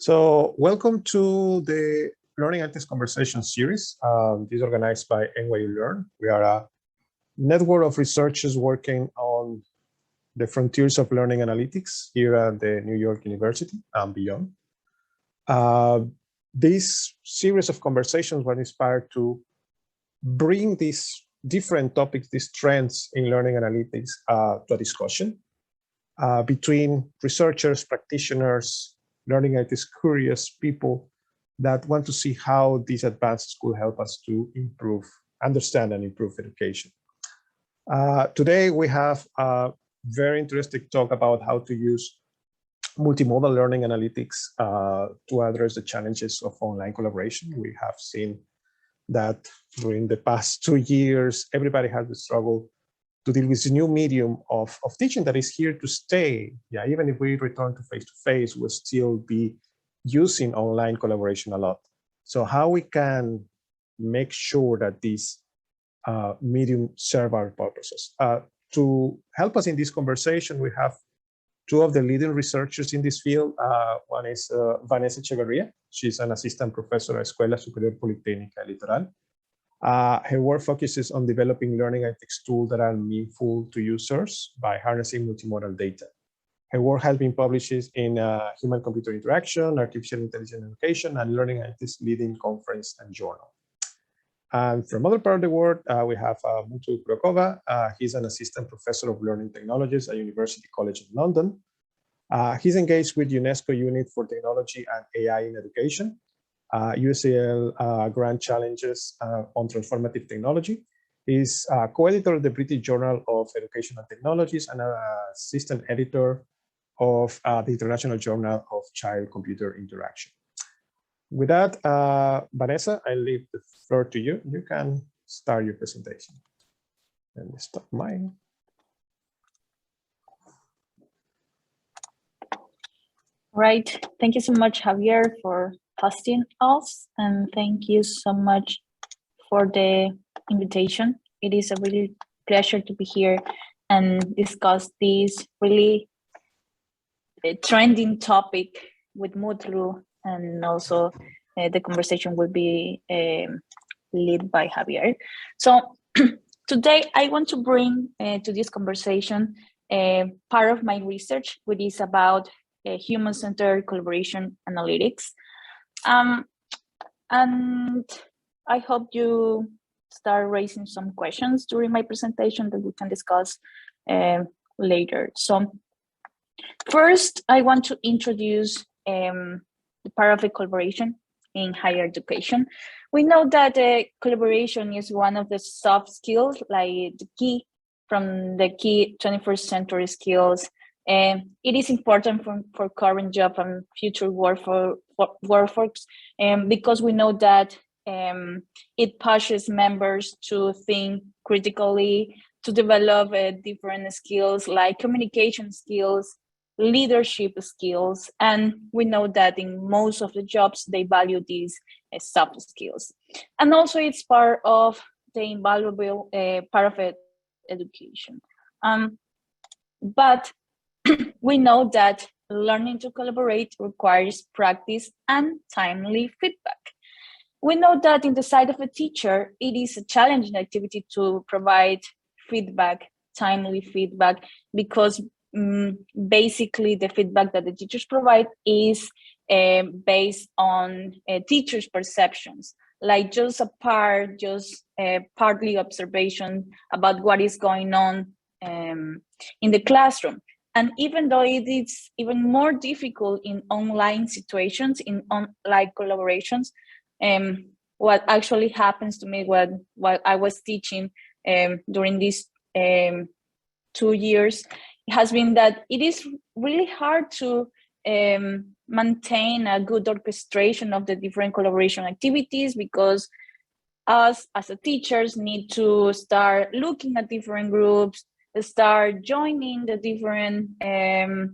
So welcome to the Learning Analytics Conversation series. This is organized by NYU-LEARN. We are a network of researchers working on the frontiers of learning analytics here at the New York University and beyond. This series of conversations were inspired to bring these different topics, these trends in learning analytics to a discussion between researchers, practitioners, learning analytics curious people that want to see how these advances could help us to understand and improve education. Today we have a very interesting talk about how to use multimodal learning analytics to address the challenges of online collaboration. We have seen that during the past 2 years, everybody has the struggle to deal with the new medium of teaching that is here to stay. Yeah, even if we return to face-to-face, we'll still be using online collaboration a lot. So how we can make sure that this medium serve our purposes. To help us in this conversation, we have two of the leading researchers in this field. One is Vanessa Echeverria. She's an assistant professor at Escuela, Politecnica, Litoral. Her work focuses on developing learning analytics tools that are meaningful to users by harnessing multimodal data. Her work has been published in Human-Computer Interaction, Artificial Intelligence Education, and Learning Analytics leading conference and journal. And from other part of the world, we have Mutlu Cukurova. He's an assistant professor of learning technologies at University College London. He's engaged with UNESCO Unit for Technology and AI in Education, UCL Grand Challenges on Transformative Technology. He's co-editor of the British Journal of Educational Technologies and assistant editor of the International Journal of Child-Computer Interaction. With that, Vanessa, I leave the floor to you. You can start your presentation. Let me stop mine. Right. Thank you so much, Javier, for hosting us, and thank you so much for the invitation. It is a really pleasure to be here and discuss this really trending topic with Mutlu, and also the conversation will be led by Javier. So today I want to bring to this conversation part of my research, which is about human-centered collaboration analytics. And I hope you start raising some questions during my presentation that we can discuss later. So first, I want to introduce the part of the collaboration in higher education. We know that collaboration is one of the soft skills, like the key 21st century skills. It is important for current job and future workforce, because we know that it pushes members to think critically, to develop different skills like communication skills, leadership skills, and we know that in most of the jobs they value these soft skills. And also it's part of the invaluable part of education. But we know that learning to collaborate requires practice and timely feedback. We know that in the side of a teacher, it is a challenging activity to provide feedback, timely feedback, because basically the feedback that the teachers provide is based on teachers' perceptions, like just partly observation about what is going on in the classroom. And even though it is even more difficult in online situations, in online collaborations, what actually happens to me while I was teaching during these 2 years has been that it is really hard to maintain a good orchestration of the different collaboration activities, because us as a teachers need to start looking at different groups, start joining the different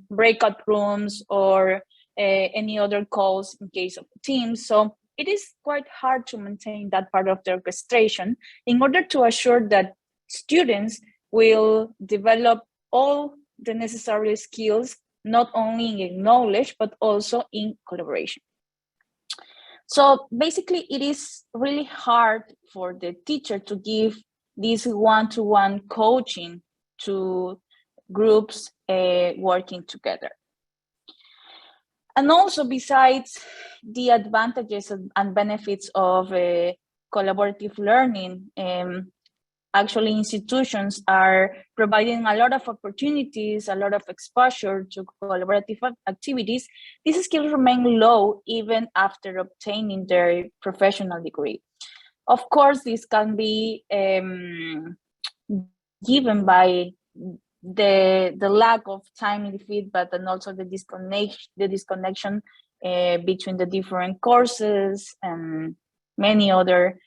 breakout rooms or any other calls in case of teams. So it is quite hard to maintain that part of the orchestration in order to assure that students will develop all the necessary skills not only in knowledge, but also in collaboration. So basically, it is really hard for the teacher to give this one-to-one coaching to groups working together. And also, besides the advantages and benefits of collaborative learning, actually institutions are providing a lot of opportunities, a lot of exposure to collaborative activities. These skills remain low even after obtaining their professional degree. Of course, this can be given by the lack of timely feedback and also the disconnection between the different courses and many other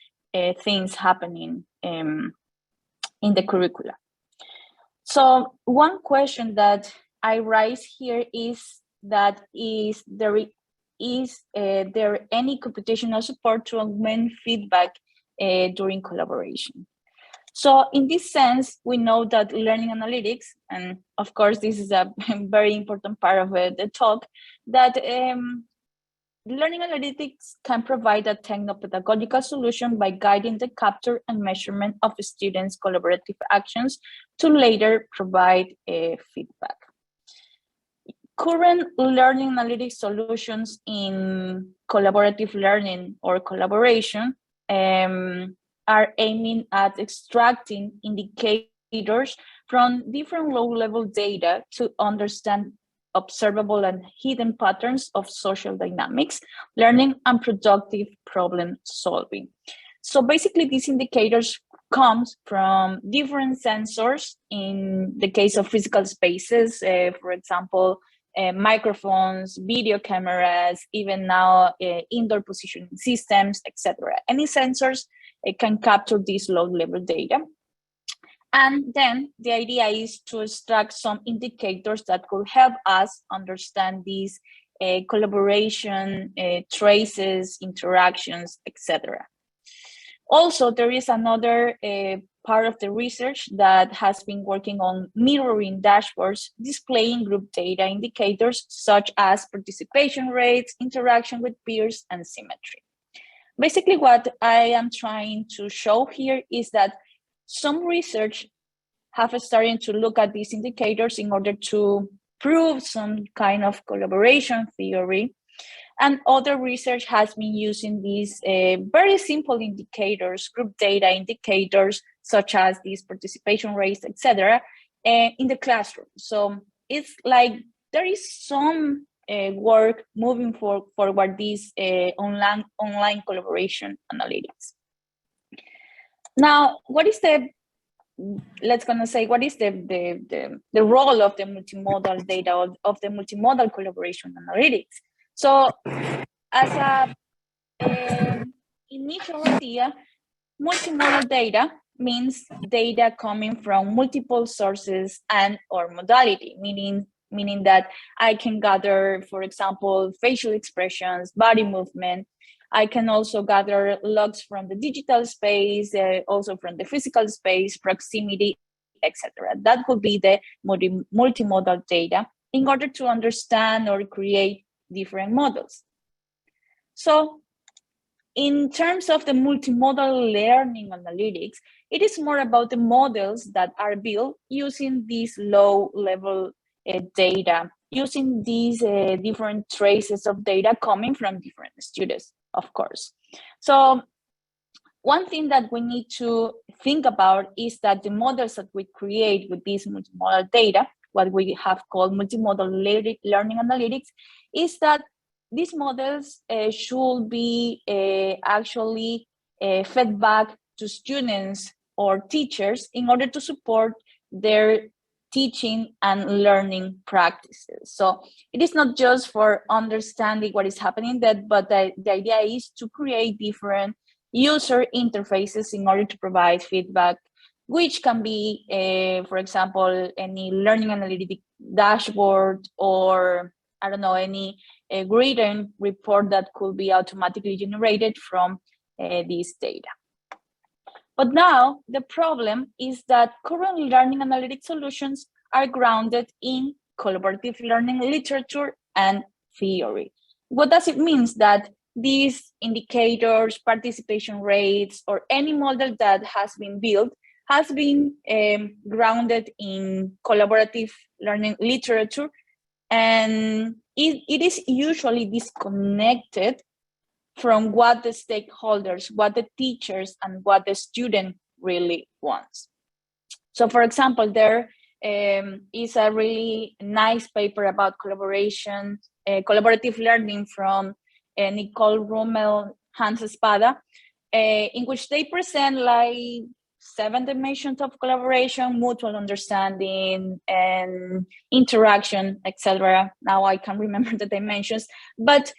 things happening in the curricula. So one question that I raise here is that is there any computational support to augment feedback during collaboration? So in this sense, we know that learning analytics, and of course, this is a very important part of the talk, that learning analytics can provide a techno-pedagogical solution by guiding the capture and measurement of students' collaborative actions to later provide feedback. Current learning analytics solutions in collaborative learning or collaboration are aiming at extracting indicators from different low-level data to understand observable and hidden patterns of social dynamics, learning, and productive problem solving. So basically, these indicators comes from different sensors. In the case of physical spaces, for example, microphones, video cameras, even now indoor positioning systems, etc. Any sensors can capture this low-level data. And then the idea is to extract some indicators that could help us understand these collaboration, traces, interactions, etc. Also, there is another part of the research that has been working on mirroring dashboards, displaying group data indicators such as participation rates, interaction with peers, and symmetry. Basically, what I am trying to show here is that some research have started to look at these indicators in order to prove some kind of collaboration theory. And other research has been using these very simple indicators, group data indicators, such as these participation rates, etc., in the classroom. So it's like there is some work moving forward these online collaboration analytics. Now, what is the role of the multimodal data, of the multimodal collaboration analytics? So as a initial idea, multimodal data means data coming from multiple sources and or modality, meaning that I can gather, for example, facial expressions, body movement. I can also gather logs from the digital space, also from the physical space, proximity, etc. That would be the multimodal data in order to understand or create different models. So in terms of the multimodal learning analytics, it is more about the models that are built using these low-level data, using these different traces of data coming from different students, of course. So one thing that we need to think about is that the models that we create with this multimodal data, what we have called multimodal learning analytics, is that these models should be actually fed back to students or teachers in order to support their teaching and learning practices. So it is not just for understanding what is happening, but the idea is to create different user interfaces in order to provide feedback, which can be, for example, any learning analytic dashboard, or I don't know, any written report that could be automatically generated from this data. But now the problem is that current learning analytic solutions are grounded in collaborative learning literature and theory. What does it mean? That these indicators, participation rates, or any model that has been built has been grounded in collaborative learning literature, and it is usually disconnected from what the stakeholders, what the teachers, and what the student really wants. So for example, there is a really nice paper about collaboration, collaborative learning from Nicole Rummel, Hans Espada, in which they present like 7 dimensions of collaboration, mutual understanding, and interaction, etc. Now I can't remember the dimensions, but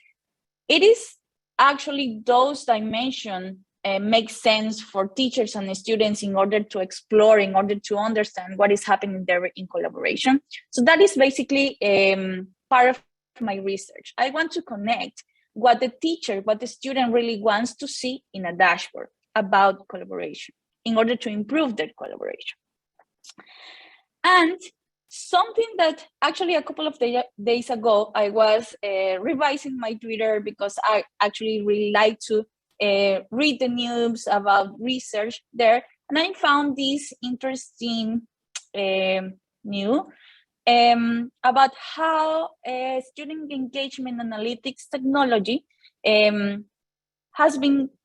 it is actually those dimensions make sense for teachers and students in order to explore, in order to understand what is happening there in collaboration. So that is basically part of my research. I want to connect what the teacher, what the student really wants to see in a dashboard about collaboration in order to improve their collaboration. And something that actually a couple of days ago, I was revising my Twitter because I actually really like to read the news about research there. And I found this interesting news about how student engagement analytics technology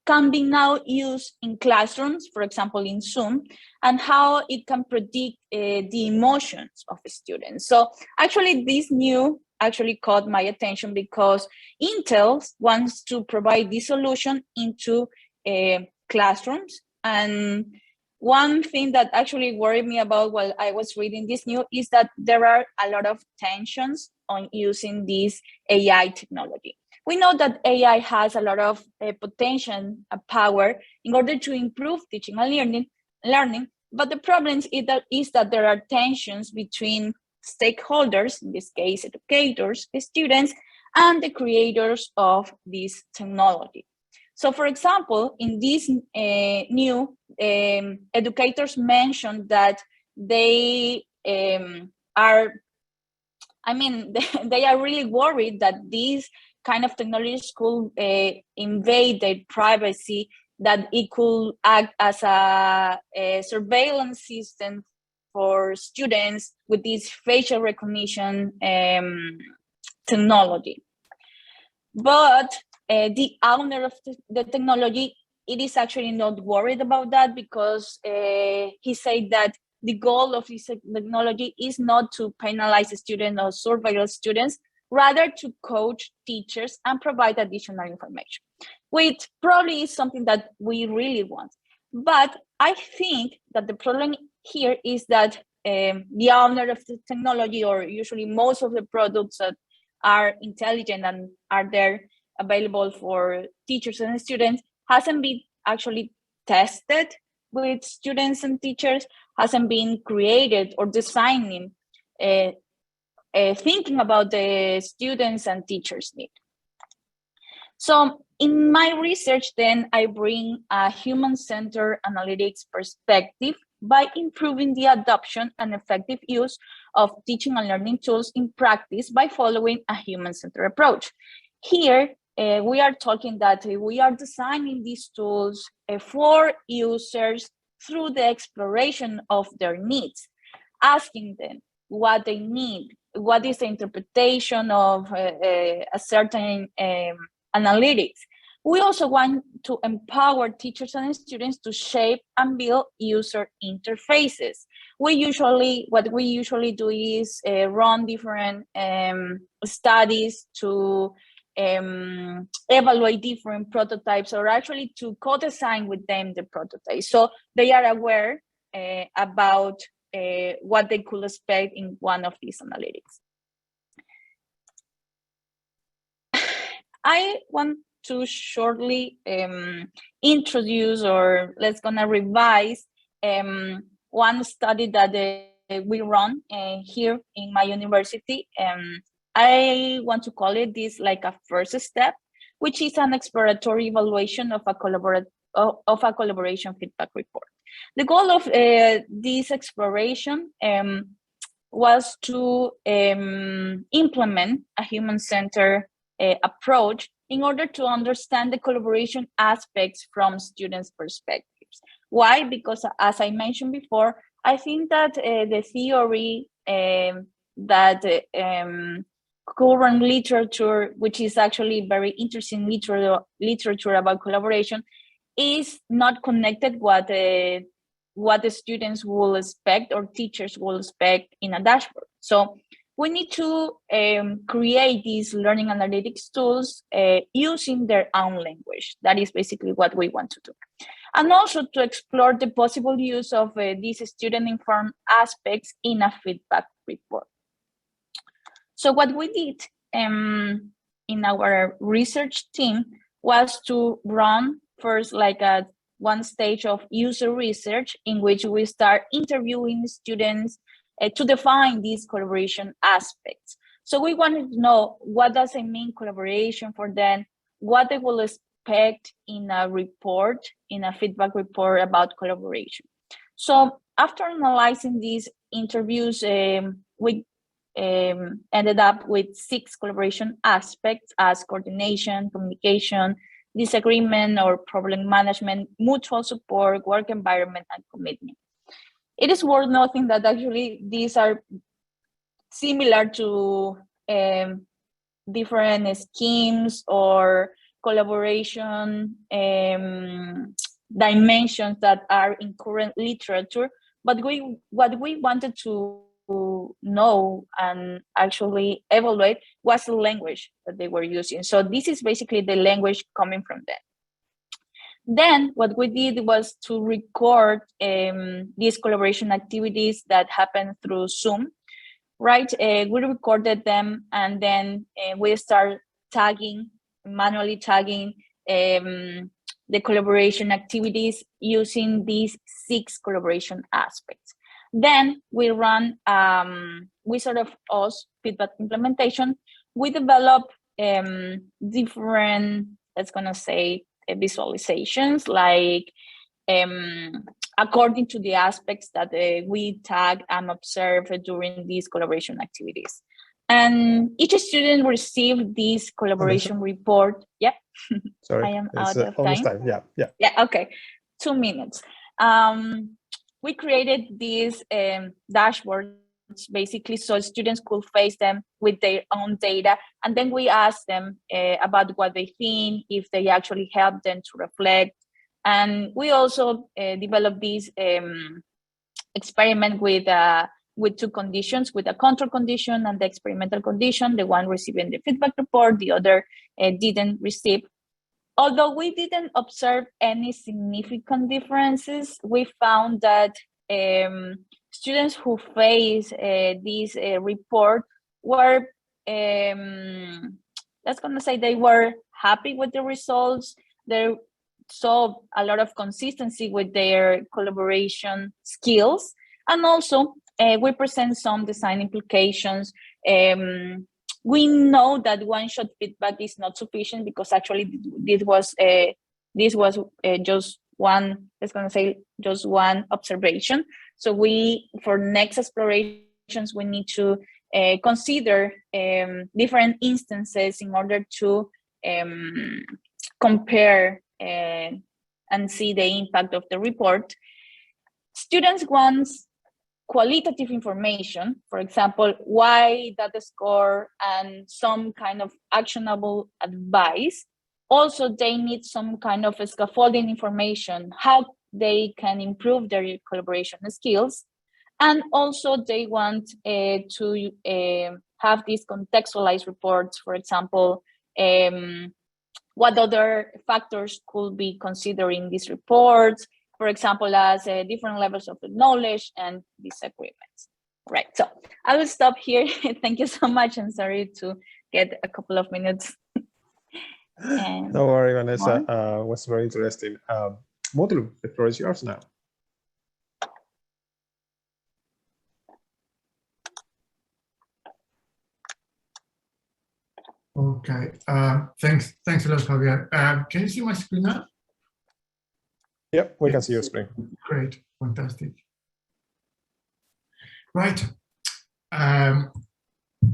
can be now used in classrooms, for example, in Zoom, and how it can predict the emotions of students. So actually this news actually caught my attention because Intel wants to provide this solution into classrooms. And one thing that actually worried me about while I was reading this news is that there are a lot of tensions on using this AI technology. We know that AI has a lot of potential power in order to improve teaching and learning, but the problem is that there are tensions between stakeholders, in this case, educators, students, and the creators of this technology. So for example, in this new educators mentioned that they are really worried that these kind of technologies could invade their privacy, that it could act as a surveillance system for students with this facial recognition technology. But the owner of the technology, it is actually not worried about that because he said that the goal of this technology is not to penalize students or surveil students, rather to coach teachers and provide additional information, which probably is something that we really want. But I think that the problem here is that the owner of the technology, or usually most of the products that are intelligent and are there available for teachers and students, hasn't been actually tested with students and teachers, hasn't been created or designing thinking about the students and teachers' need. So in my research, then, I bring a human-centered analytics perspective by improving the adoption and effective use of teaching and learning tools in practice by following a human-centered approach. Here, we are talking that we are designing these tools for users through the exploration of their needs, asking them what they need, what is the interpretation of a certain analytics. We also want to empower teachers and students to shape and build user interfaces. What we usually do is run different studies to evaluate different prototypes, or actually to co-design with them the prototype, so they are aware about what they could expect in one of these analytics. I want to shortly introduce, or let's gonna revise one study that we run here in my university. I want to call it this like a first step, which is an exploratory evaluation of a collaboration feedback report. The goal of this exploration was to implement a human-centered approach in order to understand the collaboration aspects from students' perspectives. Why? Because as I mentioned before, I think that the theory that current literature, which is actually very interesting literature about collaboration, is not connected what the students will expect or teachers will expect in a dashboard. So we need to create these learning analytics tools using their own language. That is basically what we want to do. And also to explore the possible use of these student-informed aspects in a feedback report. So what we did in our research team was to run first like one stage of user research in which we start interviewing students to define these collaboration aspects. So we wanted to know what does it mean collaboration for them, what they will expect in a report, in a feedback report about collaboration. So after analyzing these interviews, we ended up with 6 collaboration aspects as coordination, communication, disagreement or problem management, mutual support, work environment, and commitment. It is worth noting that actually these are similar to different schemes or collaboration dimensions that are in current literature, but what we wanted to know and actually evaluate was the language that they were using. So this is basically the language coming from them. Then what we did was to record these collaboration activities that happen through Zoom, right? We recorded them and then we start manually tagging the collaboration activities using these 6 collaboration aspects. Then we run Wizard of Oz feedback implementation. We develop different, let's gonna say, visualizations, like according to the aspects that we tag and observe during these collaboration activities. And each student received this collaboration report. Yeah. Sorry, I am out of time. Yeah. Okay, 2 minutes. We created these dashboards basically so students could face them with their own data, and then we asked them about what they think, if they actually help them to reflect. And we also developed this experiment with 2 conditions, with a control condition and the experimental condition, the one receiving the feedback report, the other didn't receive. Although we didn't observe any significant differences, we found that students who face this report were, let's gonna say, they were happy with the results. They saw a lot of consistency with their collaboration skills. And also we present some design implications. We know that one-shot feedback is not sufficient because actually this was just one, let's gonna say, just one observation. So for next explorations, we need to consider different instances in order to compare and see the impact of the report. Students want qualitative information, for example, why that score and some kind of actionable advice. Also, they need some kind of scaffolding information, how they can improve their collaboration skills. And also they want to have these contextualized reports, for example, what other factors could be considering these reports, for example, as different levels of knowledge and disagreements. Right, so I will stop here. Thank you so much. I'm sorry to get a couple of minutes. Don't worry, Vanessa. It was very interesting. Mutlu, the floor is yours now. Okay, thanks a lot, Javier. Can you see my screen now? Yep, we can see your screen. Great, fantastic. Right. Hello,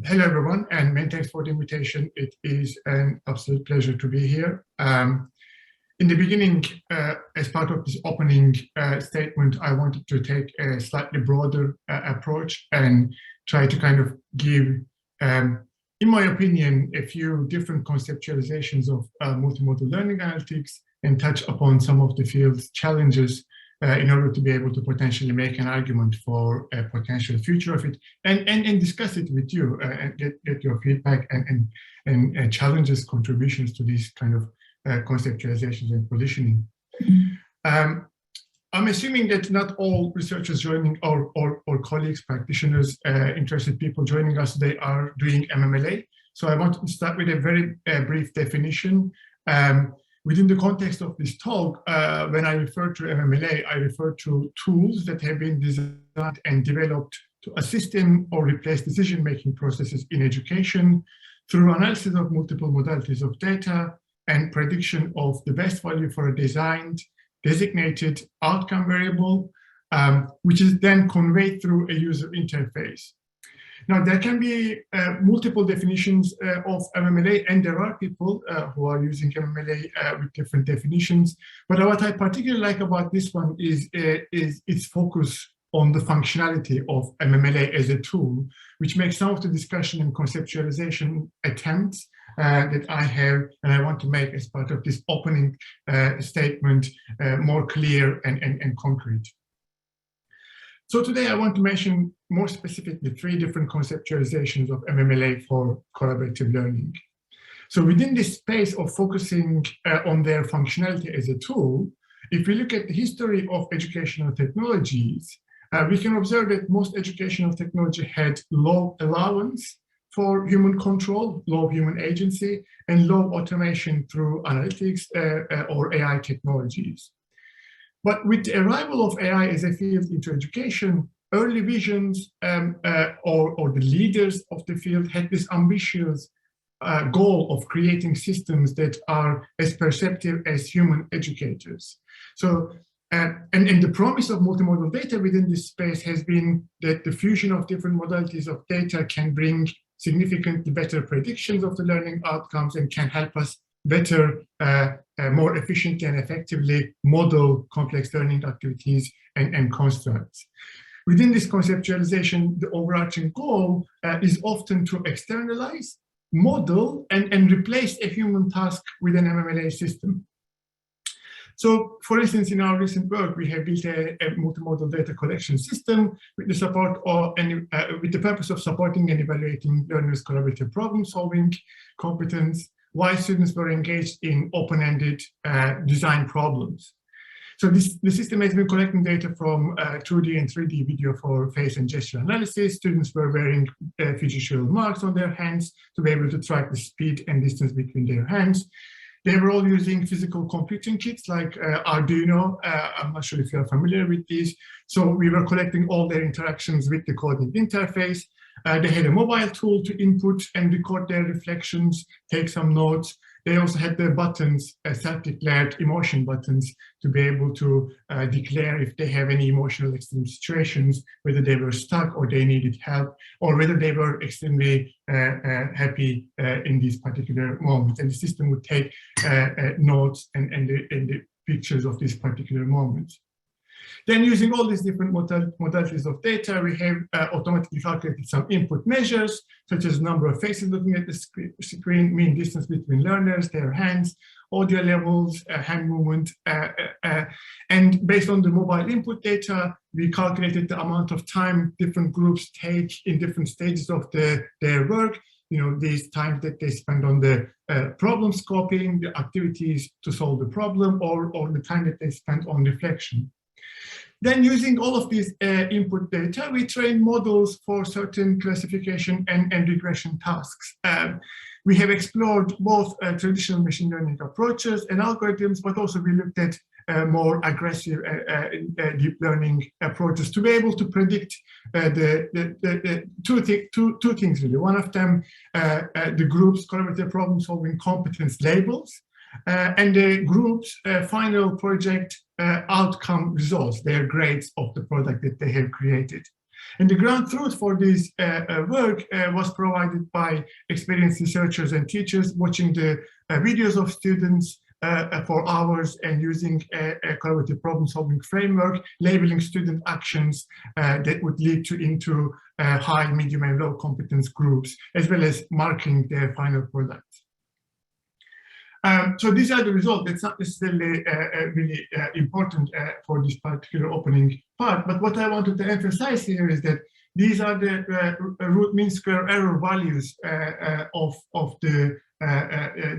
everyone, and many thanks for the invitation. It is an absolute pleasure to be here. In the beginning, as part of this opening statement, I wanted to take a slightly broader approach and try to kind of give, in my opinion, a few different conceptualizations of multimodal learning analytics and touch upon some of the field's challenges in order to be able to potentially make an argument for a potential future of it and discuss it with you and get your feedback and challenges, contributions to these kind of conceptualizations and positioning. I'm assuming that not all researchers joining or colleagues, practitioners, interested people joining us today are doing MMLA. So I want to start with a very brief definition. Within the context of this talk, when I refer to MMLA, I refer to tools that have been designed and developed to assist in or replace decision-making processes in education through analysis of multiple modalities of data and prediction of the best value for a designed, designated outcome variable, which is then conveyed through a user interface. Now, there can be multiple definitions of MMLA, and there are people who are using MMLA with different definitions. But what I particularly like about this one is its focus on the functionality of MMLA as a tool, which makes some of the discussion and conceptualization attempts that I have and I want to make as part of this opening statement more clear and concrete. So today I want to mention more specifically 3 different conceptualizations of MMLA for collaborative learning. So within this space of focusing on their functionality as a tool, if we look at the history of educational technologies, we can observe that most educational technology had low allowance for human control, low human agency, and low automation through analytics or AI technologies. But with the arrival of AI as a field into education, early visions or the leaders of the field had this ambitious goal of creating systems that are as perceptive as human educators. So, and the promise of multimodal data within this space has been that the fusion of different modalities of data can bring significantly better predictions of the learning outcomes and can help us better, more efficiently and effectively model complex learning activities and constructs. Within this conceptualization, the overarching goal is often to externalize, model, and replace a human task with an MMLA system. So, for instance, in our recent work, we have built a multimodal data collection system with the support of with the purpose of supporting and evaluating learners' collaborative problem-solving competence, while students were engaged in open-ended design problems. So the system has been collecting data from 2D and 3D video for face and gesture analysis. Students were wearing visual marks on their hands to be able to track the speed and distance between their hands. They were all using physical computing kits like Arduino. I'm not sure if you're familiar with these. So we were collecting all their interactions with the coding interface. They had a mobile tool to input and record their reflections, take some notes. They also had the buttons, self-declared emotion buttons, to be able to declare if they have any emotional extreme situations, whether they were stuck or they needed help, or whether they were extremely happy in these particular moments. And the system would take notes and the pictures of these particular moments. Then, using all these different modalities of data, we have automatically calculated some input measures, such as number of faces looking at the screen, mean distance between learners, their hands, audio levels, hand movement. And based on the mobile input data, we calculated the amount of time different groups take in different stages of their work. You know, these times that they spend on the problem scoping, the activities to solve the problem, or the time that they spend on reflection. Then, using all of these input data, we train models for certain classification and regression tasks. We have explored both traditional machine learning approaches and algorithms, but also we looked at more aggressive deep learning approaches to be able to predict two things really. One of them, the group's collaborative problem-solving competence labels, and the group's final project outcome results, their grades of the product that they have created. And the ground truth for this work was provided by experienced researchers and teachers watching the videos of students for hours and using a collaborative problem-solving framework, labeling student actions that would lead into high, medium, and low competence groups, as well as marking their final product. So these are the results. That's not necessarily really important for this particular opening part, but what I wanted to emphasize here is that these are the root mean square error values of the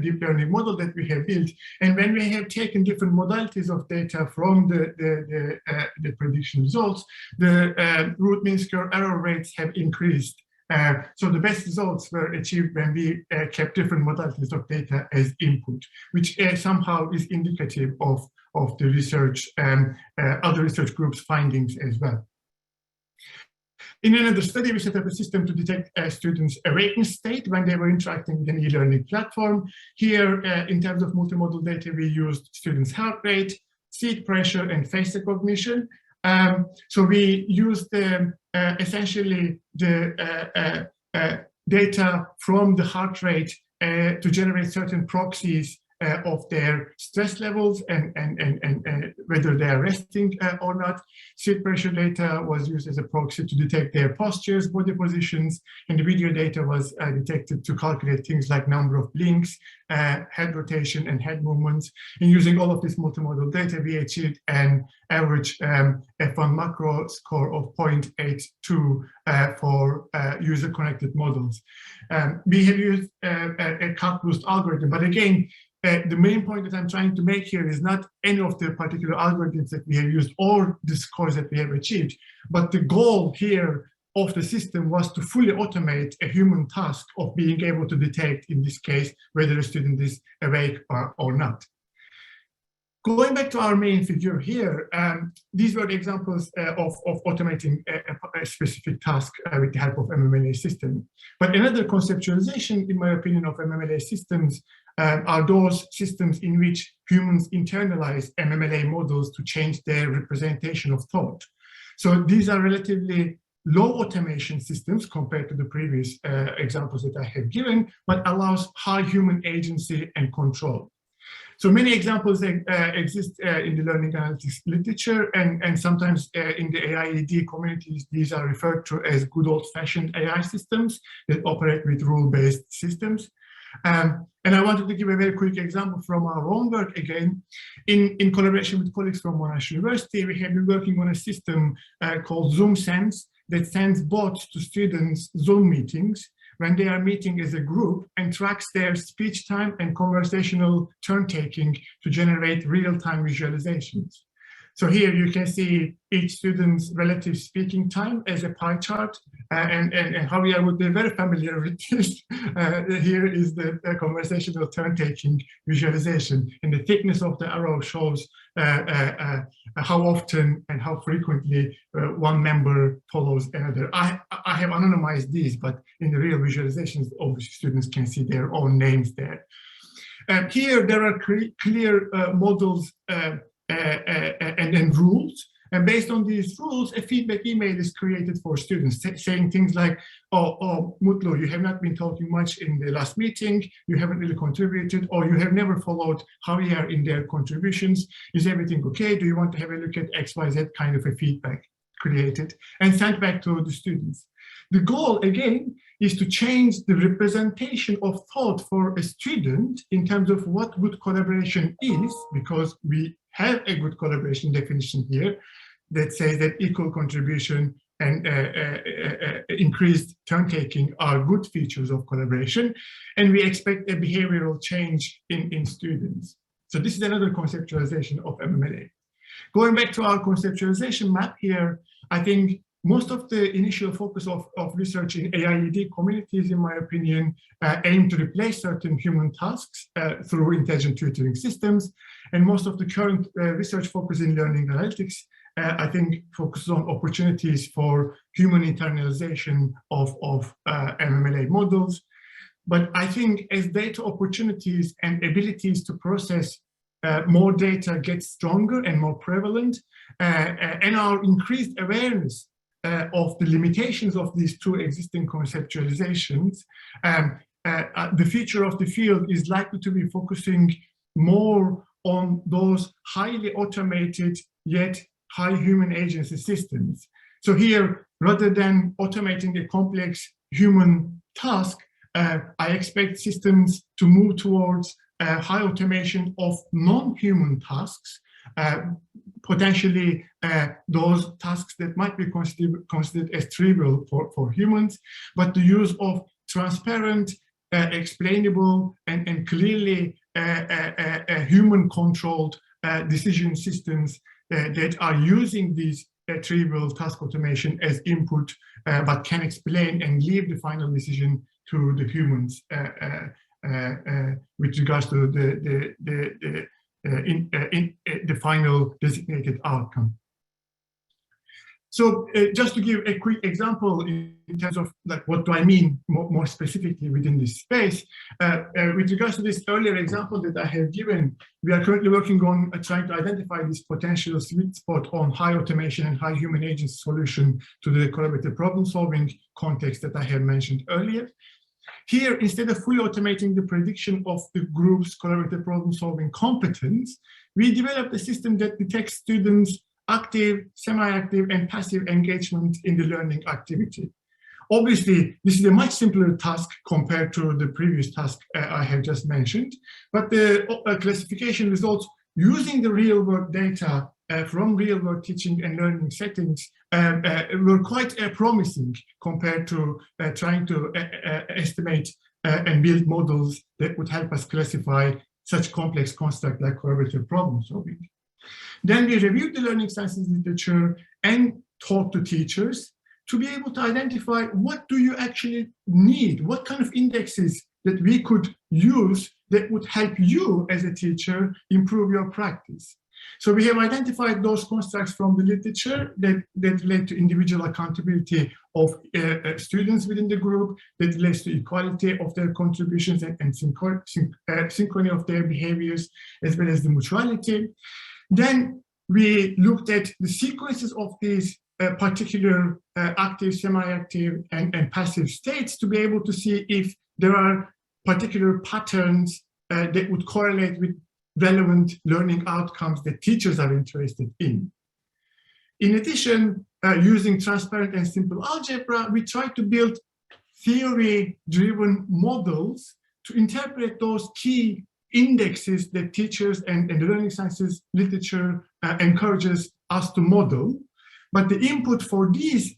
deep learning model that we have built. And when we have taken different modalities of data from the prediction results, the root mean square error rates have increased. So the best results were achieved when we kept different modalities of data as input, which somehow is indicative of the research and other research groups' findings as well. In another study, we set up a system to detect students' awakeness state when they were interacting with an e-learning platform. Here, in terms of multimodal data, we used students' heart rate, seat pressure, and face recognition. So we used essentially the data from the heart rate to generate certain proxies of their stress levels and whether they are resting or not. Seat pressure data was used as a proxy to detect their postures, body positions, and the video data was detected to calculate things like number of blinks, head rotation, and head movements. And using all of this multimodal data, we achieved an average F1 macro score of 0.82 for user-connected models. We have used a calc-boost algorithm, but again, the main point that I'm trying to make here is not any of the particular algorithms that we have used or the scores that we have achieved, but the goal here of the system was to fully automate a human task of being able to detect, in this case, whether a student is awake or not. Going back to our main figure here, these were the examples of automating a specific task with the help of MMLA system. But another conceptualization, in my opinion, of MMLA systems are those systems in which humans internalize MMLA models to change their representation of thought. So these are relatively low automation systems compared to the previous examples that I have given, but allows high human agency and control. So many examples exist in the learning analytics literature, and sometimes in the AIED communities, these are referred to as good old-fashioned AI systems that operate with rule-based systems. And I wanted to give a very quick example from our own work again. In collaboration with colleagues from Monash University, we have been working on a system called ZoomSense that sends bots to students' Zoom meetings when they are meeting as a group and tracks their speech time and conversational turn-taking to generate real-time visualizations. So here you can see each student's relative speaking time as a pie chart, and Javier would be very familiar with this. Here is the conversational turn-taking visualization, and the thickness of the arrow shows how often and how frequently one member follows another. I have anonymized these, but in the real visualizations, obviously students can see their own names there. Here there are clear models and rules, and based on these rules, a feedback email is created for students saying things like, oh, Mutlu, you have not been talking much in the last meeting, you haven't really contributed, or you have never followed Javier in their contributions. Is everything okay? Do you want to have a look at XYZ? Kind of a feedback created and sent back to the students. The goal, again, is to change the representation of thought for a student in terms of what good collaboration is, because we have a good collaboration definition here that says that equal contribution and increased turn-taking are good features of collaboration, and we expect a behavioral change in students. So this is another conceptualization of MMLA. Going back to our conceptualization map here, I think most of the initial focus of research in AIED communities, in my opinion, aim to replace certain human tasks through intelligent tutoring systems. And most of the current research focus in learning analytics, I think, focuses on opportunities for human internalization of MMLA models. But I think as data opportunities and abilities to process more data get stronger and more prevalent, and our increased awareness of the limitations of these two existing conceptualizations, the future of the field is likely to be focusing more on those highly automated yet high human agency systems. So here, rather than automating a complex human task, I expect systems to move towards high automation of non-human tasks, potentially those tasks that might be considered as trivial for humans, but the use of transparent, explainable, and clearly human-controlled decision systems that are using these trivial task automation as input, but can explain and leave the final decision to the humans with regards to the final designated outcome. So just to give a quick example in terms of like what do I mean more specifically within this space, with regards to this earlier example that I have given, we are currently working on trying to identify this potential sweet spot on high automation and high human agency solution to the collaborative problem solving context that I have mentioned earlier. Here, instead of fully automating the prediction of the group's collaborative problem solving competence, we developed a system that detects students' active, semi-active, and passive engagement in the learning activity. Obviously, this is a much simpler task compared to the previous task I have just mentioned, but the classification results using the real-world data from real-world teaching and learning settings were quite promising compared to trying to estimate and build models that would help us classify such complex constructs like collaborative problem solving. Then we reviewed the learning sciences literature and talked to teachers to be able to identify what do you actually need, what kind of indexes that we could use that would help you as a teacher improve your practice. So we have identified those constructs from the literature that relate to individual accountability of students within the group, that relates to equality of their contributions and synchrony of their behaviors, as well as the mutuality. Then we looked at the sequences of these particular active, semi-active, and passive states to be able to see if there are particular patterns that would correlate with relevant learning outcomes that teachers are interested in. In addition, using transparent and simple algebra, we try to build theory-driven models to interpret those key indexes that teachers and the learning sciences literature encourages us to model. But the input for these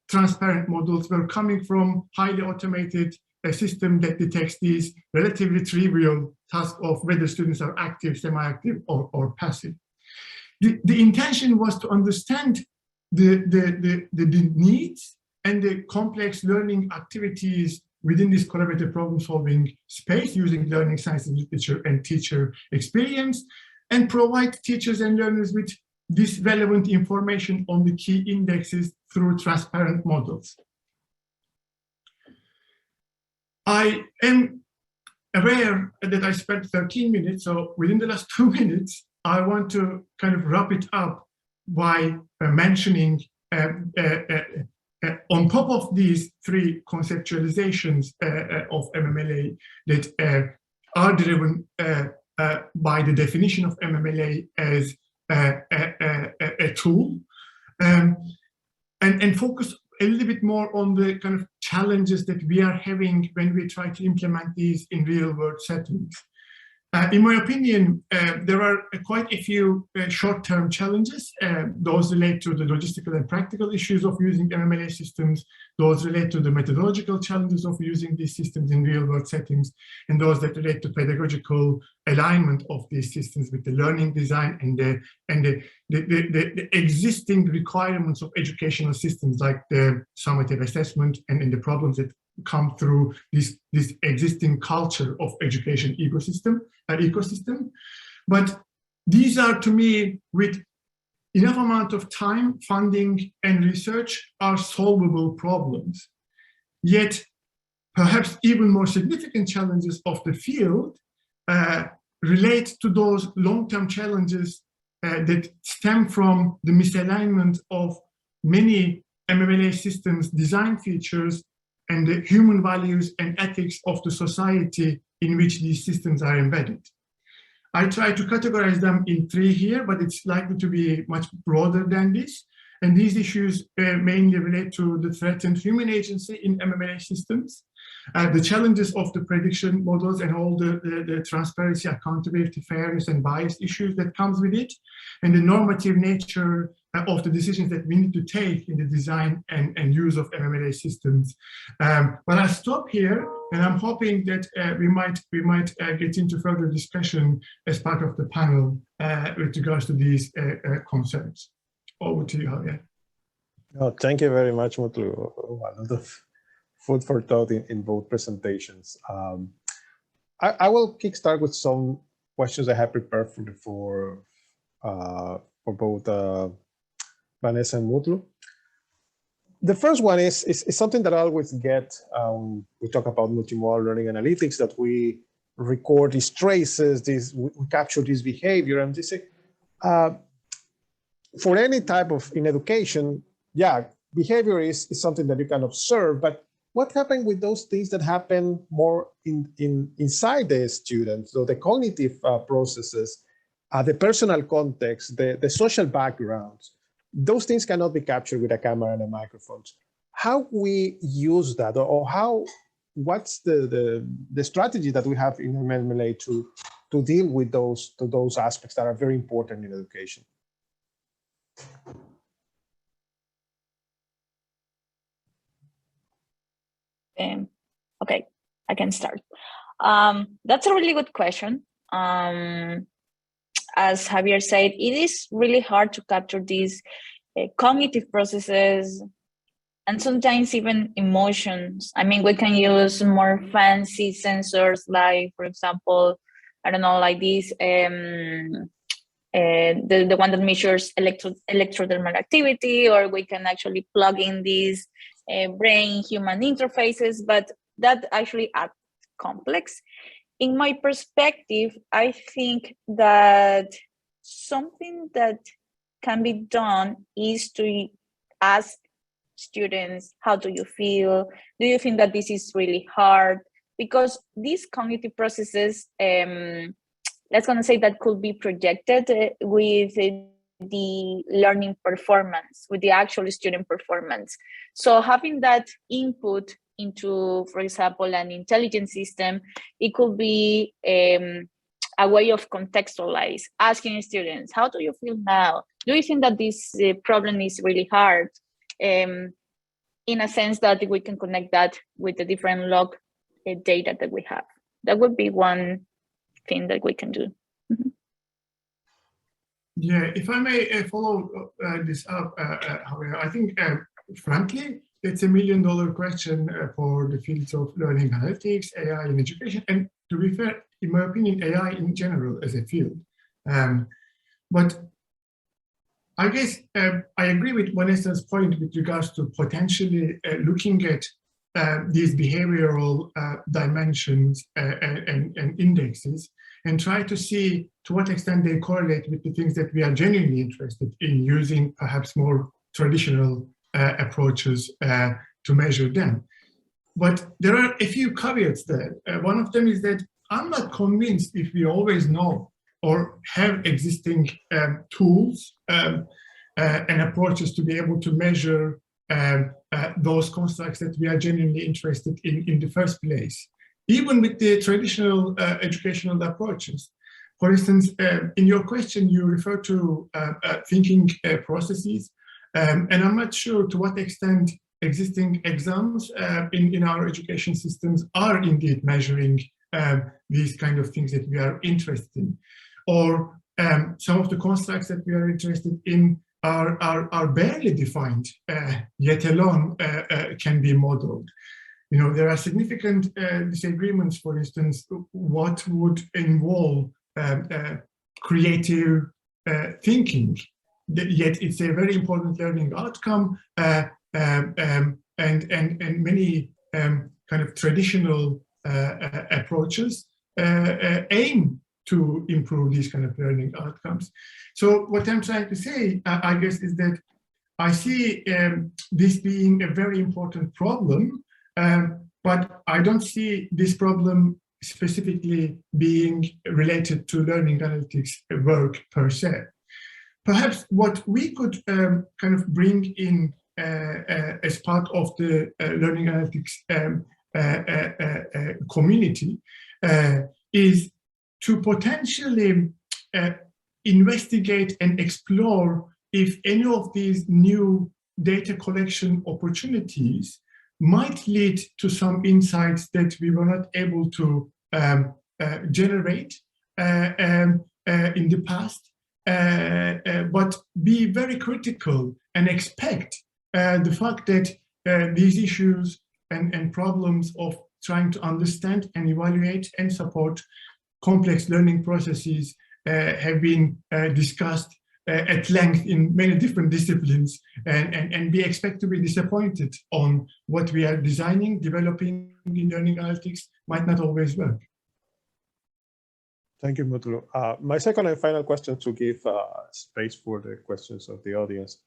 transparent models were coming from highly automated system that detects these relatively trivial tasks of whether students are active, semi-active, or passive. The intention was to understand the needs and the complex learning activities within this collaborative problem-solving space using learning sciences literature and teacher experience, and provide teachers and learners with this relevant information on the key indexes through transparent models. I am aware that I spent 13 minutes, so within the last 2 minutes, I want to kind of wrap it up by mentioning on top of these three conceptualizations of MMLA that are driven by the definition of MMLA as a tool, and focus a little bit more on the kind of challenges that we are having when we try to implement these in real-world settings. In my opinion, there are quite a few short-term challenges. Those relate to the logistical and practical issues of using MMLA systems. Those relate to the methodological challenges of using these systems in real-world settings, and those that relate to pedagogical alignment of these systems with the learning design and the existing requirements of educational systems, like the summative assessment and the problems that come through this existing culture of education ecosystem. But these are, to me, with enough amount of time, funding, and research, are solvable problems. Yet, perhaps even more significant challenges of the field relate to those long-term challenges that stem from the misalignment of many MMLA systems design features and the human values and ethics of the society in which these systems are embedded. I try to categorize them in 3 here, but it's likely to be much broader than this. And these issues mainly relate to the threatened human agency in MMLA systems, the challenges of the prediction models and all the transparency, accountability, fairness, and bias issues that comes with it, and the normative nature of the decisions that we need to take in the design and use of MMLA systems. But I'll stop here, and I'm hoping that we might get into further discussion as part of the panel with regards to these concepts. Over to you, Javier. Oh, thank you very much, Mutlu. A lot of food for thought in both presentations. I will kickstart with some questions I have prepared for both Vanessa and Mutlu. The first one is something that I always get. We talk about multimodal learning analytics, that we record these traces, we capture this behavior, and they say, for any type of in education, yeah, behavior is something that you can observe, but what happened with those things that happen more inside the students, so the cognitive processes, the personal context, the social backgrounds, those things cannot be captured with a camera and a microphone. How we use that, or what's the strategy that we have in MMLA to deal with those aspects that are very important in education? Okay, I can start. That's a really good question. As Javier said, it is really hard to capture these cognitive processes and sometimes even emotions. I mean, we can use more fancy sensors, like, for example, I don't know, like this, the one that measures electrodermal activity, or we can actually plug in these brain-human interfaces, but that actually adds complex. In my perspective, I think that something that can be done is to ask students, how do you feel? Do you think that this is really hard? Because these cognitive processes, let's gonna say that could be projected with the learning performance, with the actual student performance. So having that input into, for example, an intelligent system, it could be a way of contextualize, asking students, how do you feel now? Do you think that this problem is really hard? In a sense that we can connect that with the different log data that we have. That would be one thing that we can do. Mm-hmm. Yeah, if I may follow this up, I think, frankly, it's $1 million question for the fields of learning analytics, AI in education, and to be fair, in my opinion, AI in general as a field. But I guess I agree with Vanessa's point with regards to potentially looking at these behavioral dimensions and indexes, and try to see to what extent they correlate with the things that we are genuinely interested in, using perhaps more traditional approaches to measure them. But there are a few caveats there. One of them is that I'm not convinced if we always know or have existing tools and approaches to be able to measure those constructs that we are genuinely interested in the first place, even with the traditional educational approaches. For instance, in your question, you refer to thinking processes, and I'm not sure to what extent existing exams in our education systems are indeed measuring these kind of things that we are interested in, or some of the constructs that we are interested in are barely defined, yet alone can be modeled. You know, there are significant disagreements, for instance, what would involve creative thinking, yet it's a very important learning outcome, and many kind of traditional approaches aim to improve these kind of learning outcomes. So what I'm trying to say, I guess, is that I see this being a very important problem, but I don't see this problem specifically being related to learning analytics work per se. Perhaps what we could kind of bring in as part of the learning analytics community is to potentially investigate and explore if any of these new data collection opportunities might lead to some insights that we were not able to generate in the past, but be very critical and expect the fact that these issues and problems of trying to understand and evaluate and support complex learning processes have been discussed at length in many different disciplines, and we expect to be disappointed on what we are designing, developing in learning analytics might not always work. Thank you, Mutlu. My second and final question to give space for the questions of the audience.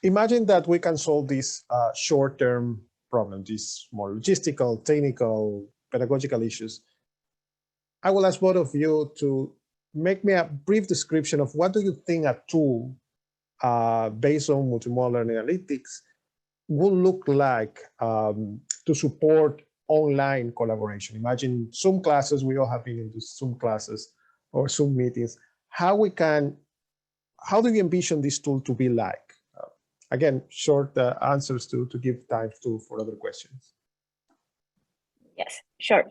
Imagine that we can solve this short-term problem, these more logistical, technical, pedagogical issues. I will ask both of you to make me a brief description of what do you think a tool based on multimodal learning analytics will look like to support online collaboration. Imagine Zoom classes, we all have been in these Zoom classes or Zoom meetings. How do you envision this tool to be like? Again, short answers to give time for other questions. Yes, sure.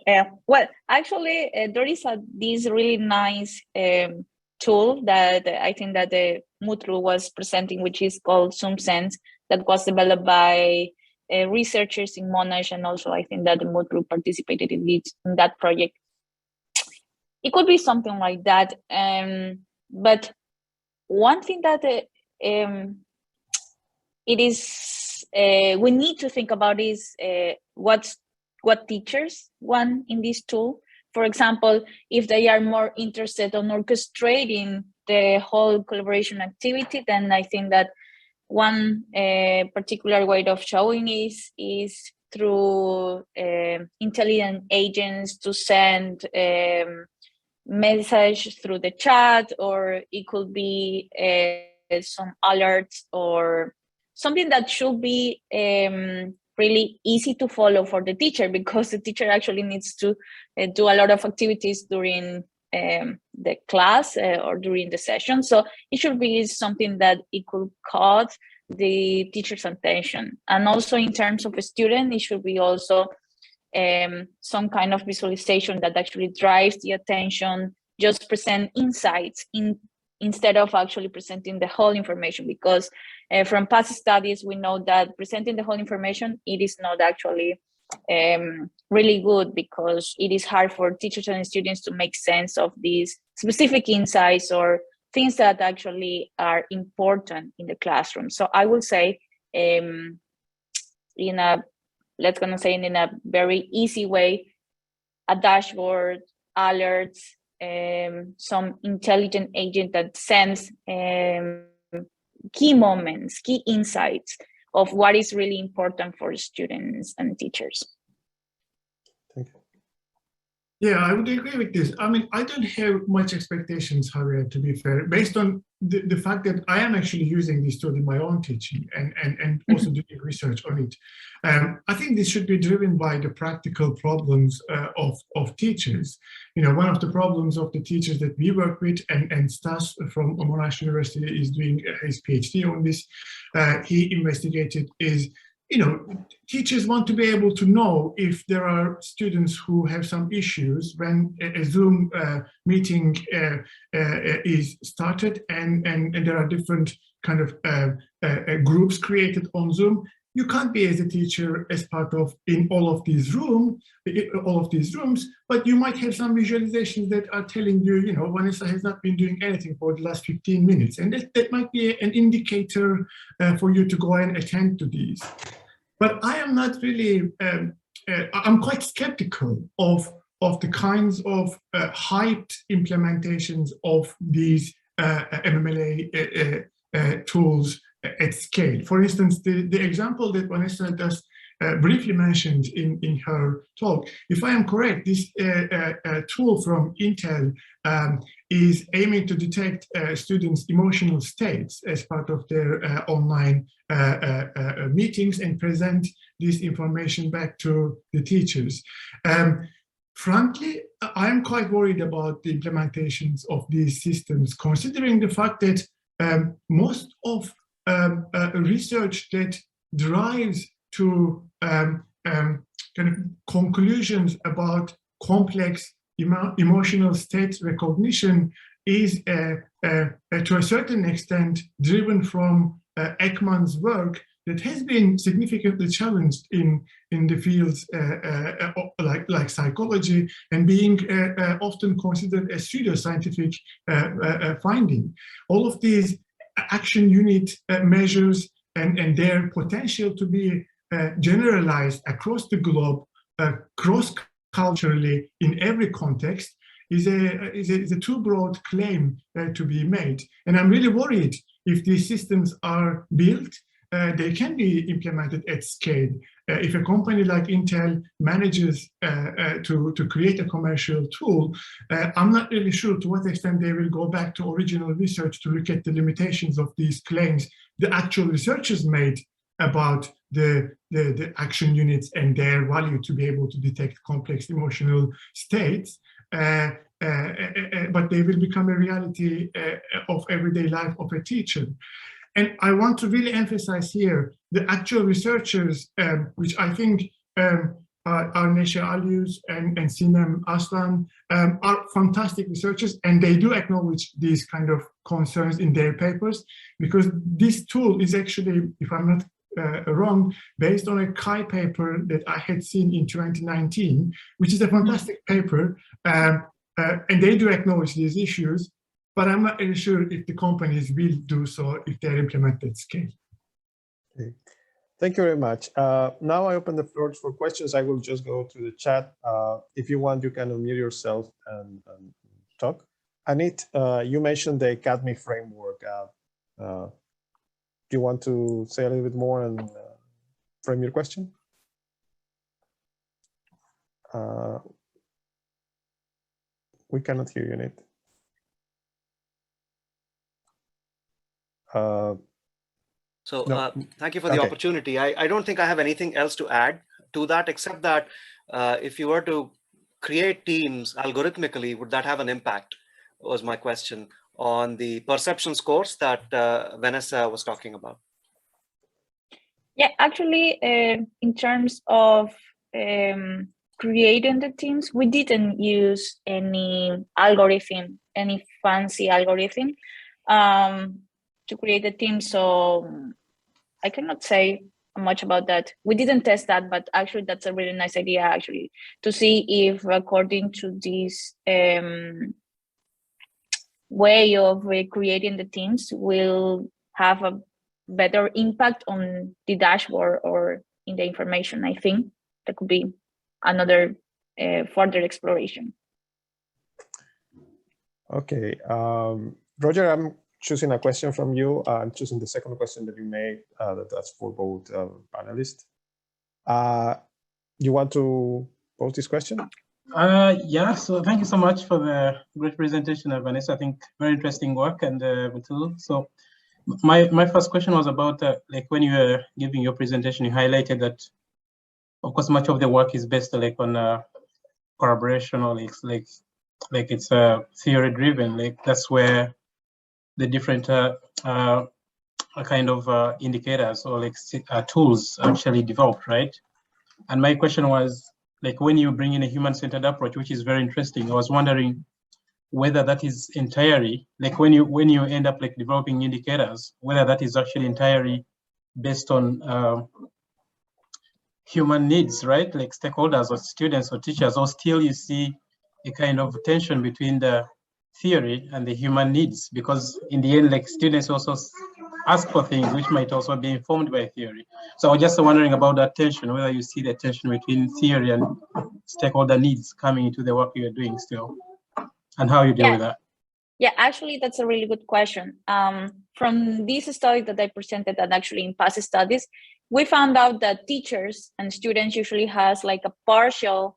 Well, actually, there is this really nice tool that I think that the Mutlu was presenting, which is called ZoomSense, that was developed by researchers in Monash, and also I think that the Mutlu participated in that project. It could be something like that, but one thing that it is we need to think about is what teachers want in this tool. For example, if they are more interested in orchestrating the whole collaboration activity, then I think that one particular way of showing is through intelligent agents to send message through the chat, or it could be some alerts or something that should be really easy to follow for the teacher, because the teacher actually needs to do a lot of activities during the class or during the session. So it should be something that it could caught the teacher's attention. And also in terms of a student, it should be also some kind of visualization that actually drives the attention, just present insights instead of actually presenting the whole information, because from past studies, we know that presenting the whole information, it is not actually really good, because it is hard for teachers and students to make sense of these specific insights or things that actually are important in the classroom. So I would say in a very easy way, a dashboard, alerts, some intelligent agent that sends key moments, key insights of what is really important for students and teachers. Thank you. Yeah, I would agree with this. I mean, I don't have much expectations, Javier, to be fair, based on the fact that I am actually using this tool in my own teaching and also doing research on it. I think this should be driven by the practical problems of teachers. You know, one of the problems of the teachers that we work with, and Stas from Monash University is doing his PhD on this, he investigated is, you know, teachers want to be able to know if there are students who have some issues when a Zoom meeting is started and there are different kind of groups created on Zoom. You can't be as a teacher as part of in all of these rooms, but you might have some visualizations that are telling you, you know, Vanessa has not been doing anything for the last 15 minutes. And that might be an indicator for you to go and attend to these. But I am not really, I'm quite skeptical of the kinds of hyped implementations of these MMLA tools at scale. For instance, the example that Vanessa just briefly mentioned in her talk, if I am correct, this tool from Intel is aiming to detect students' emotional states as part of their online meetings and present this information back to the teachers. Frankly, I'm quite worried about the implementations of these systems, considering the fact that most of research that drives to kind of conclusions about complex emotional state recognition is to a certain extent driven from Ekman's work that has been significantly challenged in the fields like psychology and being often considered a pseudoscientific finding. All of these action unit measures and their potential to be generalized across the globe, cross-culturally in every context, is a too broad claim to be made. And I'm really worried if these systems are built, they can be implemented at scale. If a company like Intel manages to create a commercial tool, I'm not really sure to what extent they will go back to original research to look at the limitations of these claims the actual researchers made about the action units and their value to be able to detect complex emotional states. But they will become a reality of everyday life of a teacher. And I want to really emphasize here the actual researchers, which I think are Nesha Alius and Sinem Aslan, are fantastic researchers, and they do acknowledge these kind of concerns in their papers, because this tool is actually, if I'm not wrong, based on a Kai paper that I had seen in 2019, which is a fantastic paper, and they do acknowledge these issues. But I'm not really sure if the companies will do so if they're implemented at scale. Okay. Thank you very much. Now I open the floor for questions. I will just go to the chat. If you want, you can unmute yourself and talk. Anit, you mentioned the Academy framework. Do you want to say a little bit more and frame your question? We cannot hear you, Anit. Thank you for the opportunity. I don't think I have anything else to add to that, except that if you were to create teams algorithmically, would that have an impact, was my question, on the perception scores that Vanessa was talking about? Yeah, actually, in terms of creating the teams, we didn't use any algorithm, any fancy algorithm to create the team, so I cannot say much about that. We didn't test that, but actually that's a really nice idea, actually, to see if according to this way of creating the teams will have a better impact on the dashboard or in the information. I think that could be another further exploration. Okay, Roger, I'm choosing a question from you. I'm choosing the second question that you made. That's for both panelists. You want to pose this question? Yeah, so thank you so much for the great presentation of Vanessa. I think very interesting work, and Mutlu. So my first question was about like when you were giving your presentation, you highlighted that, of course, much of the work is based like on collaboration, or like it's theory driven. Like that's where the different kind of indicators or like tools actually developed, right? And my question was, like, when you bring in a human-centered approach, which is very interesting, I was wondering whether that is entirely, like when you end up like developing indicators, whether that is actually entirely based on human needs, right? Like stakeholders or students or teachers, or still you see a kind of tension between the theory and the human needs, because in the end, like students also ask for things which might also be informed by theory. So I was just wondering about that tension, whether you see the tension between theory and stakeholder needs coming into the work you're doing still, and how you deal with that. Yeah, actually, that's a really good question. From this study that I presented, and actually in past studies, we found out that teachers and students usually has like a partial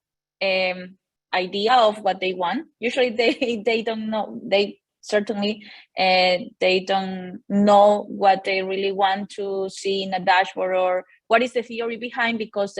idea of what they want. Usually they don't know, they certainly they don't know what they really want to see in a dashboard or what is the theory behind, because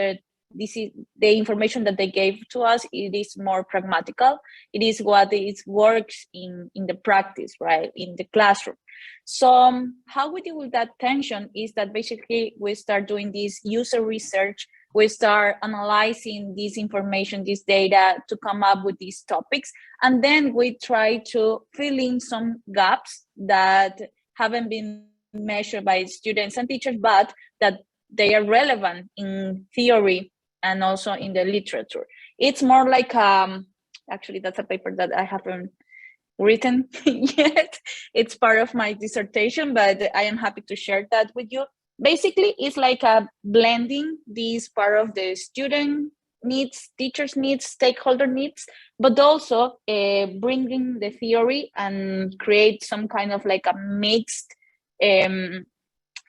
this is the information that they gave to us. It is more pragmatical. It is what it works in the practice, right, in the classroom. So how we deal with that tension is that basically we start doing this user research. We start analyzing this information, this data, to come up with these topics. And then we try to fill in some gaps that haven't been measured by students and teachers, but that they are relevant in theory and also in the literature. It's more like, actually that's a paper that I haven't written yet. It's part of my dissertation, but I am happy to share that with you. Basically, it's like a blending this part of the student needs, teachers needs, stakeholder needs, but also bringing the theory and create some kind of like a mixed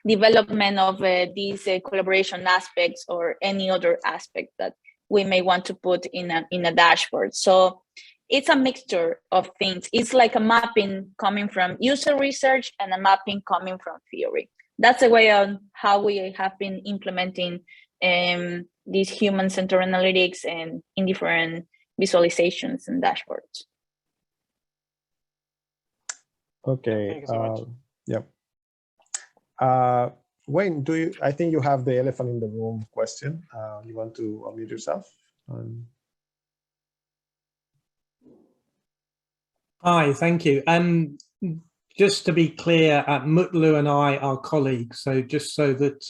development of these collaboration aspects or any other aspect that we may want to put in a dashboard. So it's a mixture of things. It's like a mapping coming from user research and a mapping coming from theory. That's the way on how we have been implementing these human-centered analytics and in different visualizations and dashboards. Okay. Thank you so much. Yeah. Wayne, I think you have the elephant in the room question. You want to unmute yourself? Hi, thank you. Just to be clear, Mutlu and I are colleagues, so just so that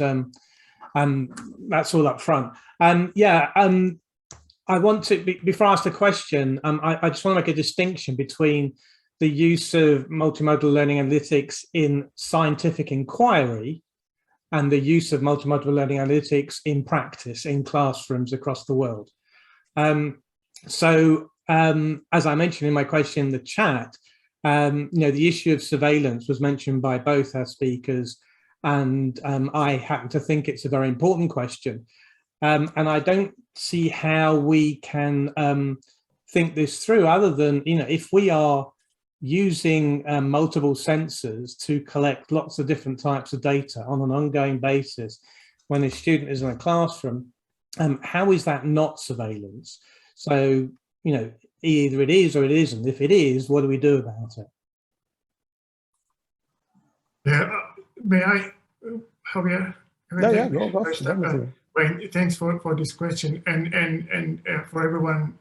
that's all up front. I want to, before I ask the question, I just want to make a distinction between the use of multimodal learning analytics in scientific inquiry and the use of multimodal learning analytics in practice in classrooms across the world. As I mentioned in my question in the chat, the issue of surveillance was mentioned by both our speakers, and I happen to think it's a very important question. And I don't see how we can think this through other than, if we are using multiple sensors to collect lots of different types of data on an ongoing basis when a student is in a classroom, how is that not surveillance? So, either it is or it isn't. If it is, what do we do about it? Yeah, may I, Javier? No, Wayne, thanks for this question, and for everyone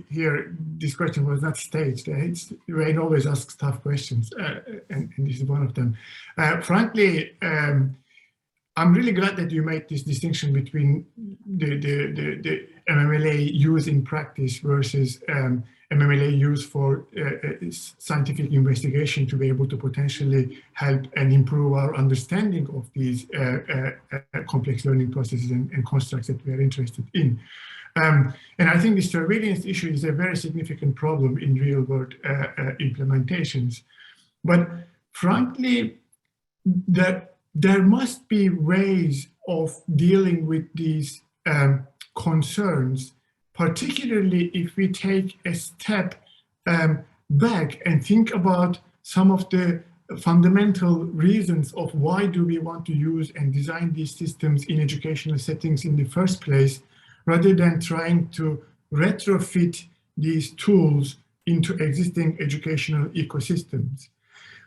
here, this question was not staged. Wayne always asks tough questions, and this is one of them. Frankly, I'm really glad that you made this distinction between the MMLA use in practice versus MMLA use for scientific investigation to be able to potentially help and improve our understanding of these complex learning processes and constructs that we are interested in. And I think the surveillance issue is a very significant problem in real-world implementations. But frankly, there must be ways of dealing with these concerns, particularly if we take a step back and think about some of the fundamental reasons of why do we want to use and design these systems in educational settings in the first place, rather than trying to retrofit these tools into existing educational ecosystems.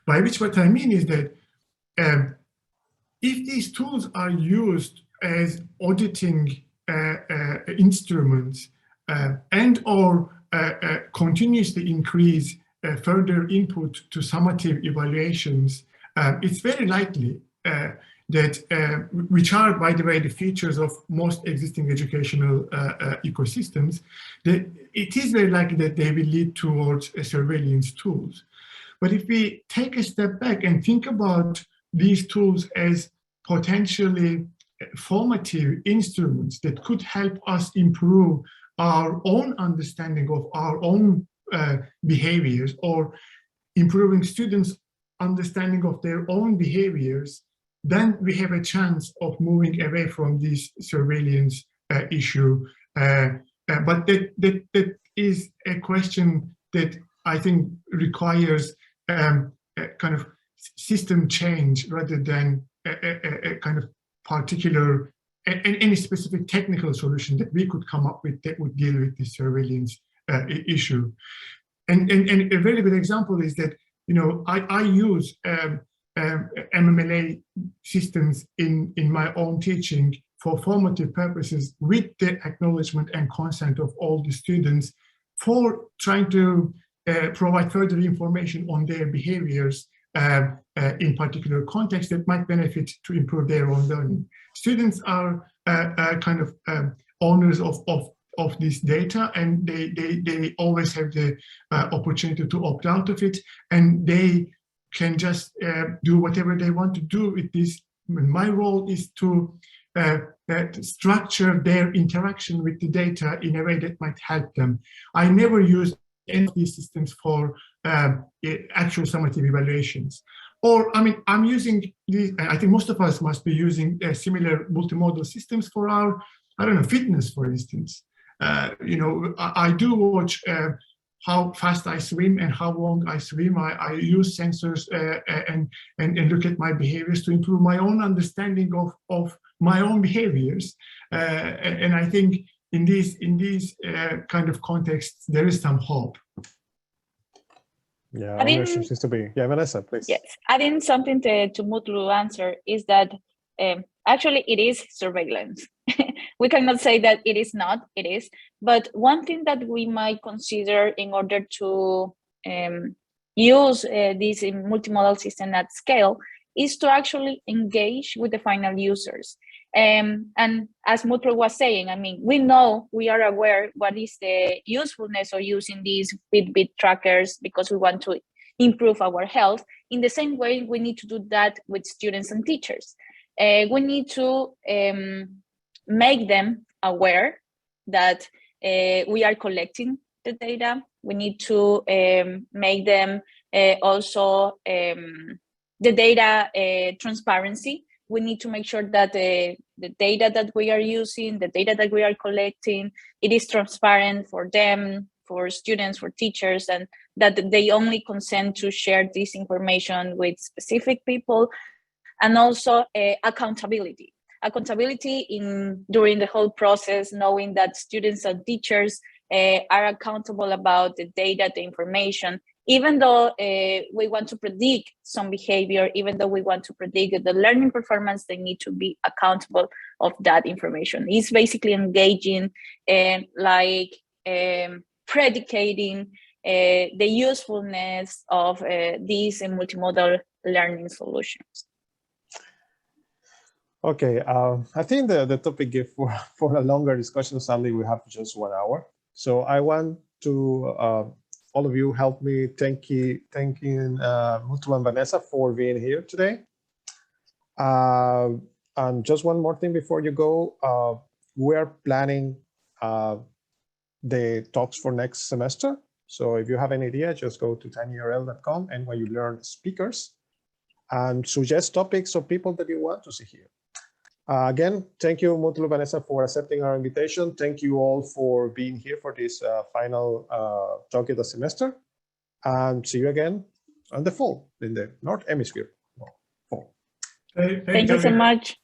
By which what I mean is that if these tools are used as auditing instruments and or continuously increase further input to summative evaluations, it's very likely that, which are, by the way, the features of most existing educational ecosystems, that it is very likely that they will lead towards surveillance tools. But if we take a step back and think about these tools as potentially formative instruments that could help us improve our own understanding of our own behaviors, or improving students' understanding of their own behaviors, then we have a chance of moving away from this surveillance issue. But that is a question that I think requires a kind of system change rather than a kind of particular, any specific technical solution that we could come up with that would deal with the surveillance issue. And a very good example is that, you know, I use MMLA systems in my own teaching for formative purposes with the acknowledgement and consent of all the students for trying to provide further information on their behaviors in particular contexts that might benefit to improve their own learning. Students are kind of owners of this data, and they always have the opportunity to opt out of it, and they can just do whatever they want to do with this. My role is to structure their interaction with the data in a way that might help them. I never use any of these systems for actual summative evaluations. Or, I mean, I'm using these, I think most of us must be using similar multimodal systems for our, I don't know, fitness, for instance. You know, I do watch how fast I swim and how long I swim. I use sensors and look at my behaviors to improve my own understanding of my own behaviors. And I think in these kind of contexts, there is some hope. Yeah, ownership seems to be. Yeah, Vanessa, please. Yes, adding something to Mutlu answer is that actually it is surveillance. We cannot say that it is not, it is. But one thing that we might consider in order to use this multimodal system at scale is to actually engage with the final users. And as Mutlu was saying, I mean, we are aware what is the usefulness of using these Fitbit trackers because we want to improve our health. In the same way, we need to do that with students and teachers. We need to make them aware that we are collecting the data. We need to make them also the data transparency. We need to make sure that the data that we are using, the data that we are collecting, it is transparent for them, for students, for teachers, and that they only consent to share this information with specific people, and also accountability. Accountability during the whole process, knowing that students and teachers are accountable about the data, the information. Even though we want to predict some behavior, even though we want to predict the learning performance, they need to be accountable of that information. It's basically engaging and predicating the usefulness of these multimodal learning solutions. Okay, I think the topic gave for a longer discussion. Sadly, we have just 1 hour. So I want to all of you help me thanking Mutlu and Vanessa for being here today. And just one more thing before you go, we're planning the talks for next semester. So if you have any idea, just go to tinyurl.com and NYU-LEARN speakers and suggest topics or people that you want to see here. Again, thank you, Mutlu, Vanessa, for accepting our invitation. Thank you all for being here for this final talk of the semester. And see you again in the fall, in the North Hemisphere fall. Thank you so much.